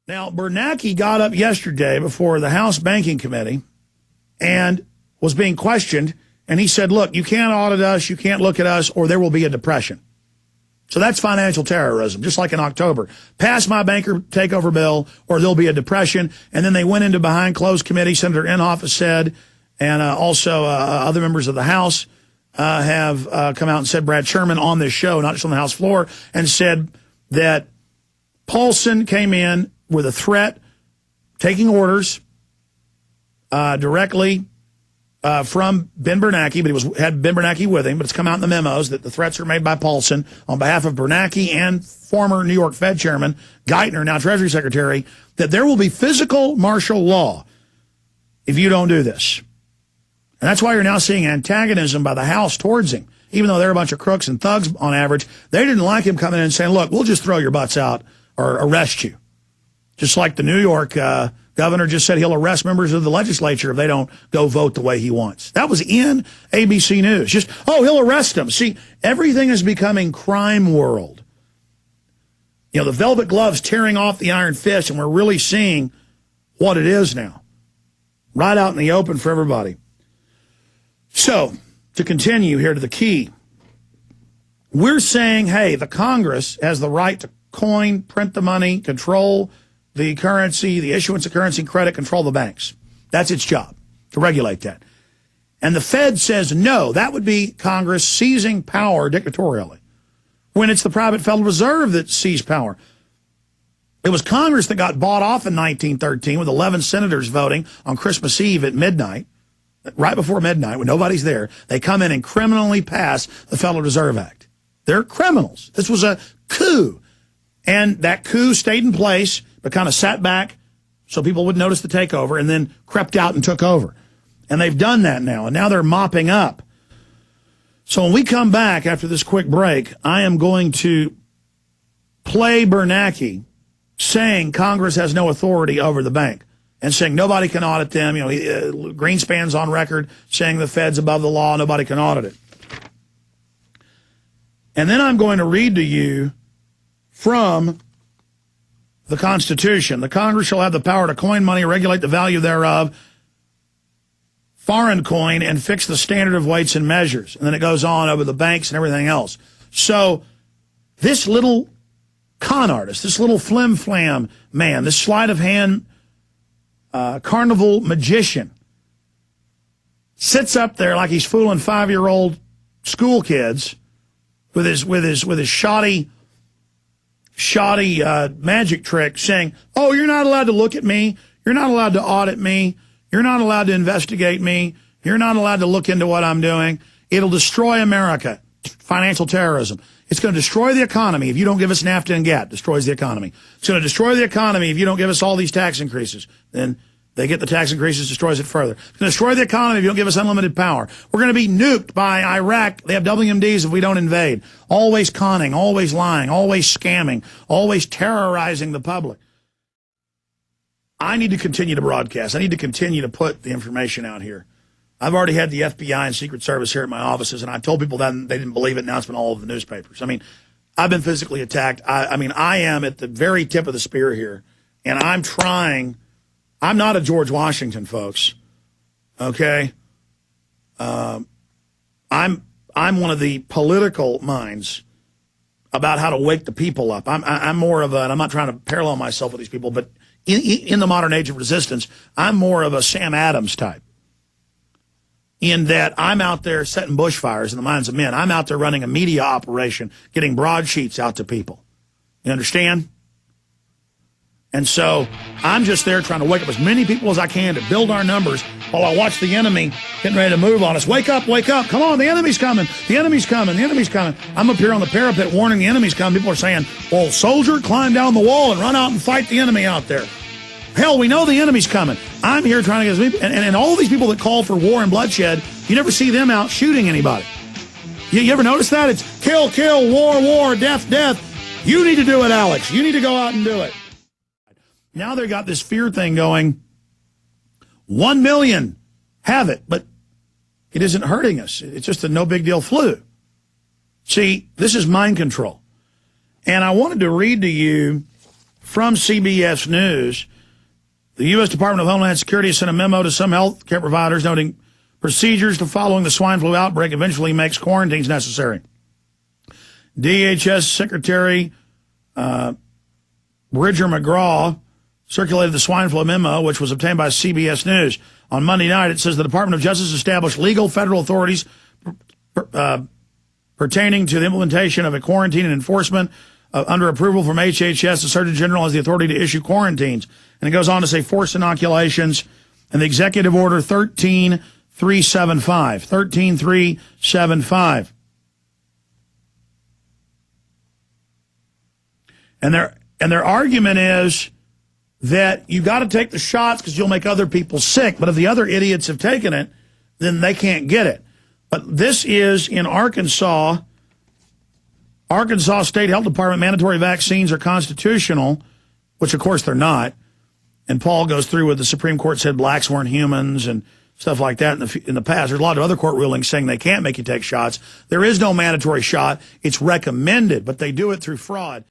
Now, Bernanke got up yesterday before the House Banking Committee and was being questioned, and he said, look, you can't audit us, you can't look at us, or there will be a depression. So that's financial terrorism, just like in October. Pass my banker takeover bill, or there'll be a depression. And then they went into behind closed committee. Senator Inhofe has said, and also other members of the House have come out and said, Brad Sherman on this show, not just on the House floor, and said that Paulson came in with a threat, taking orders directly from Ben Bernanke, but he had Ben Bernanke with him, but it's come out in the memos that the threats are made by Paulson on behalf of Bernanke and former New York Fed Chairman Geithner, now Treasury Secretary, that there will be physical martial law if you don't do this. And that's why you're now seeing antagonism by the House towards him. Even though they're a bunch of crooks and thugs on average, they didn't like him coming in and saying, look, we'll just throw your butts out or arrest you. Just like the New York governor just said he'll arrest members of the legislature if they don't go vote the way he wants. That was in ABC News. Just, oh, he'll arrest them. See, everything is becoming crime world. You know, the velvet glove's tearing off the iron fist, and we're really seeing what it is now. Right out in the open for everybody. So, to continue here to the key, we're saying, hey, the Congress has the right to coin, print the money, control the currency, the issuance of currency and credit, control the banks. That's its job, to regulate that. And the Fed says no, that would be Congress seizing power dictatorially, when it's the private Federal Reserve that seized power. It was Congress that got bought off in 1913 with 11 senators voting on Christmas Eve at midnight, right before midnight when nobody's there. They come in and criminally pass the Federal Reserve Act. They're criminals. This was a coup. And that coup stayed in place, but kind of sat back so people wouldn't notice the takeover, and then crept out and took over. And they've done that now, and now they're mopping up. So when we come back after this quick break, I am going to play Bernanke saying Congress has no authority over the bank and saying nobody can audit them. You know, Greenspan's on record saying the Fed's above the law, nobody can audit it. And then I'm going to read to you from the Constitution. The Congress shall have the power to coin money, regulate the value thereof, foreign coin, and fix the standard of weights and measures. And then it goes on over the banks and everything else. So this little con artist, this little flim-flam man, this sleight of hand carnival magician sits up there like he's fooling 5-year-old school kids with his shoddy magic trick, saying, oh, you're not allowed to look at me. You're not allowed to audit me. You're not allowed to investigate me. You're not allowed to look into what I'm doing. It'll destroy America. Financial terrorism. It's going to destroy the economy if you don't give us NAFTA and GATT. Destroys the economy. It's going to destroy the economy if you don't give us all these tax increases. Then they get the tax increases, destroys it further. It's going to destroy the economy if you don't give us unlimited power. We're going to be nuked by Iraq. They have WMDs if we don't invade. Always conning, always lying, always scamming, always terrorizing the public. I need to continue to broadcast. I need to continue to put the information out here. I've already had the FBI and Secret Service here at my offices, and I told people that and they didn't believe it. Now it's been all over the newspapers. I mean, I've been physically attacked. I mean, I am at the very tip of the spear here, and I'm trying. I'm not a George Washington, folks. Okay, I'm one of the political minds about how to wake the people up. I'm more of a, and I'm not trying to parallel myself with these people, but in the modern age of resistance, I'm more of a Sam Adams type. In that I'm out there setting bushfires in the minds of men. I'm out there running a media operation, getting broadsheets out to people. You understand? And so I'm just there trying to wake up as many people as I can to build our numbers while I watch the enemy getting ready to move on us. Wake up, wake up. Come on, the enemy's coming. The enemy's coming. The enemy's coming. I'm up here on the parapet warning the enemy's coming. People are saying, well, soldier, climb down the wall and run out and fight the enemy out there. Hell, we know the enemy's coming. I'm here trying to get and all these people that call for war and bloodshed, you never see them out shooting anybody. You ever notice that? It's kill, kill, war, war, death, death. You need to do it, Alex. You need to go out and do it. Now they've got this fear thing going. 1 million have it, but it isn't hurting us. It's just a no big deal flu. See, this is mind control. And I wanted to read to you from CBS News. The U.S. Department of Homeland Security sent a memo to some health care providers noting procedures to following the swine flu outbreak eventually makes quarantines necessary. DHS Secretary Bridger McGraw circulated the swine flu memo, which was obtained by CBS News. On Monday night, it says the Department of Justice established legal federal authorities pertaining to the implementation of a quarantine and enforcement under approval from HHS. The Surgeon General has the authority to issue quarantines. And it goes on to say forced inoculations and the Executive Order 13375. 13375. And their argument is that you got to take the shots because you'll make other people sick. But if the other idiots have taken it, then they can't get it. But this is in Arkansas. Arkansas State Health Department mandatory vaccines are constitutional, which of course they're not. And Paul goes through with the Supreme Court said blacks weren't humans and stuff like that in the past. There's a lot of other court rulings saying they can't make you take shots. There is no mandatory shot. It's recommended, but they do it through fraud.